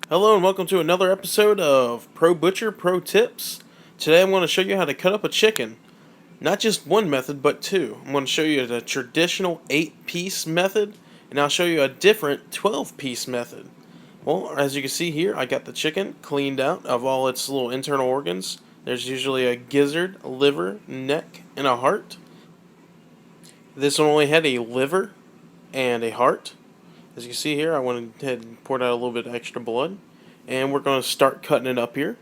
Hello and welcome to another episode of ProButcher Pro-Tips. Today I'm going to show you how to cut up a chicken. Not just one method, but two. I'm going to show you the traditional 8-piece method, and I'll show you a different 12-piece method. Well, as you can see here, I got the chicken cleaned out of all its little internal organs. There's usually a gizzard, a liver, neck, and a heart. This one only had a liver and a heart. As you can see here, I went ahead and poured out a little bit of extra blood. And we're going to start cutting it up here.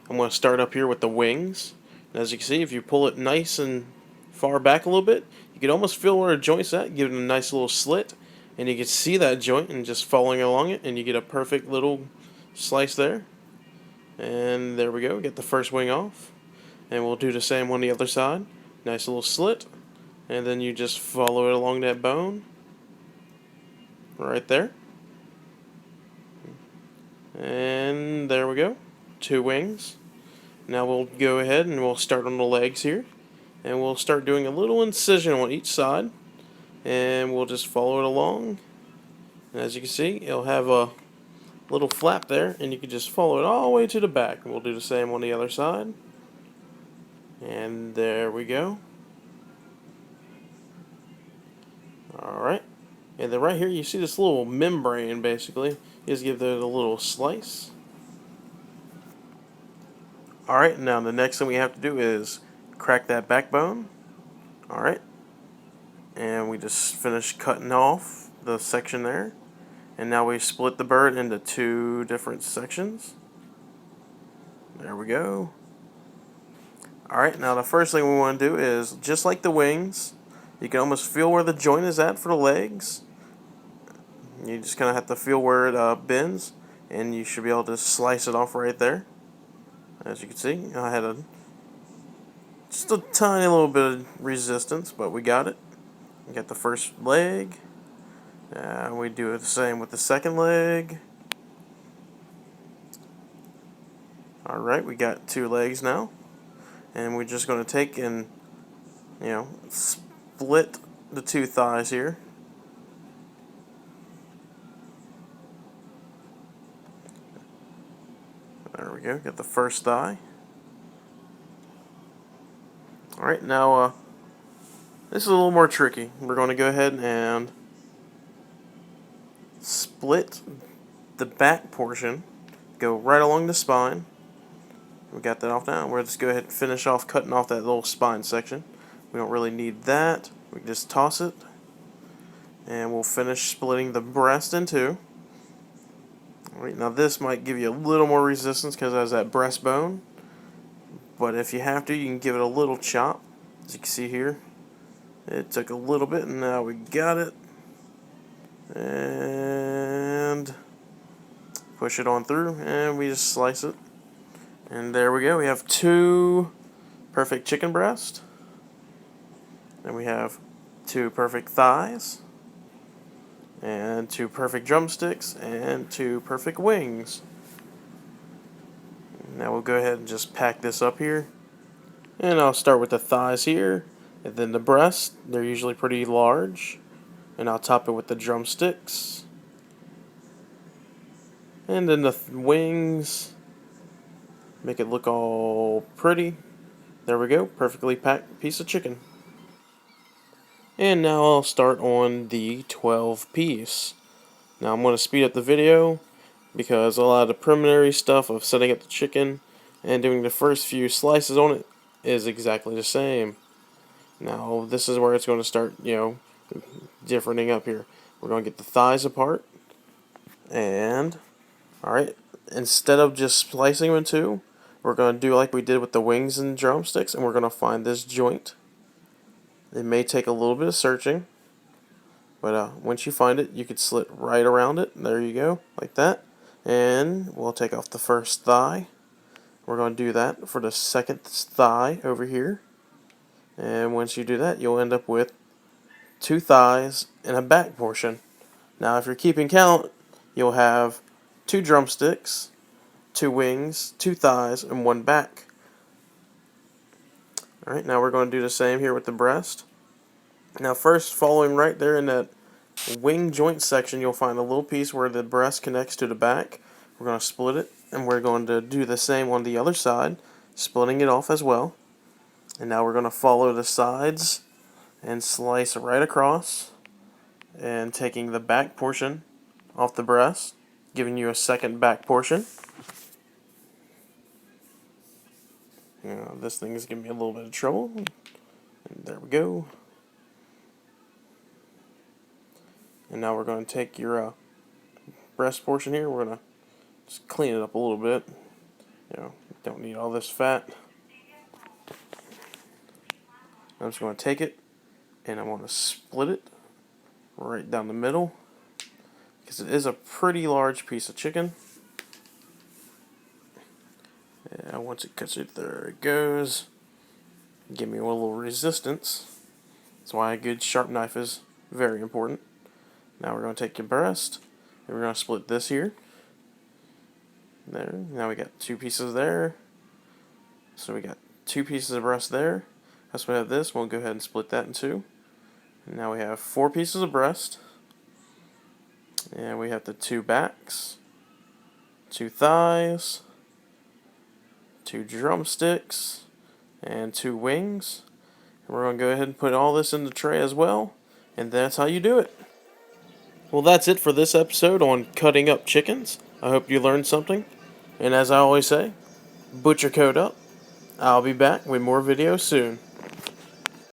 I'm going to start up here with the wings. And as you can see, if you pull it nice and far back a little bit, you can almost feel where the joint's at. Give it a nice little slit. And you can see that joint and just following along it. And you get a perfect little slice there. And there we go. Get the first wing off. And we'll do the same on the other side. Nice little slit. And then you just follow it along that bone. Right there. And there we go. 2 wings. Now we'll go ahead and we'll start on the legs here. And we'll start doing a little incision on each side. And we'll just follow it along. And as you can see, it'll have a little flap there. And you can just follow it all the way to the back. And we'll do the same on the other side. And there we go. Alright. And then right here you see this little membrane basically. You just give it a little slice. Alright, now the next thing we have to do is crack that backbone. Alright. And we just finished cutting off the section there. And now we split the bird into 2 different sections. There we go. Alright, now the first thing we want to do is, just like the wings, you can almost feel where the joint is at for the legs. You just kind of have to feel where it bends, and you should be able to slice it off right there. As you can see, I had just a tiny little bit of resistance, but we got it. We got the first leg. We do the same with the second leg. Alright, we got 2 legs now. And we're just going to take and, split the 2 thighs here. There we go, got the first thigh. Alright, now this is a little more tricky. We're going to go ahead and split the back portion, go right along the spine. We got that off now. We'll just go ahead and finish off cutting off that little spine section. We don't really need that. We can just toss it. And we'll finish splitting the breast in 2. Alright, now this might give you a little more resistance because it has that breastbone. But if you have to, you can give it a little chop. As you can see here, it took a little bit, and now we got it. And push it on through, and we just slice it. And there we go. We have 2 perfect chicken breasts. And we have 2 perfect thighs. And 2 perfect drumsticks. And 2 perfect wings. Now we'll go ahead and just pack this up here. And I'll start with the thighs here. And then the breasts. They're usually pretty large. And I'll top it with the drumsticks. And then the wings. Make it look all pretty. There we go. Perfectly packed piece of chicken. And now I'll start on the 12-piece. Now I'm going to speed up the video because a lot of the preliminary stuff of setting up the chicken and doing the first few slices on it is exactly the same. Now this is where it's going to start, differenting up here. We're going to get the thighs apart. And, alright, instead of just slicing them in 2, we're going to do like we did with the wings and drumsticks, and we're going to find this joint. It may take a little bit of searching, but once you find it, you could slit right around it. There you go, like that. And we'll take off the first thigh. We're going to do that for the second thigh over here. And once you do that, you'll end up with 2 thighs and a back portion. Now, if you're keeping count, you'll have 2 drumsticks, 2 wings, 2 thighs, and 1 back. Alright, now we're going to do the same here with the breast. Now first, following right there in that wing joint section, you'll find a little piece where the breast connects to the back. We're going to split it, and we're going to do the same on the other side, splitting it off as well. And now we're going to follow the sides and slice right across, and taking the back portion off the breast, giving you a second back portion. This thing is giving me a little bit of trouble. And there we go. And now we're going to take your breast portion here. We're going to just clean it up a little bit. Don't need all this fat. I'm just going to take it and I'm going to split it right down the middle, because it is a pretty large piece of chicken. And once it cuts it, there it goes. Give me a little resistance. That's why a good sharp knife is very important. Now we're going to take your breast and we're going to split this here. There. Now we got two pieces there. So we got two pieces of breast there. That's why we have this. We'll go ahead and split that in two. And now we have 4 pieces of breast. And we have the 2 backs, 2 thighs, 2 drumsticks, and 2 wings. And we're going to go ahead and put all this in the tray as well. And that's how you do it. Well, that's it for this episode on cutting up chickens. I hope you learned something. And as I always say, butcher code up. I'll be back with more videos soon.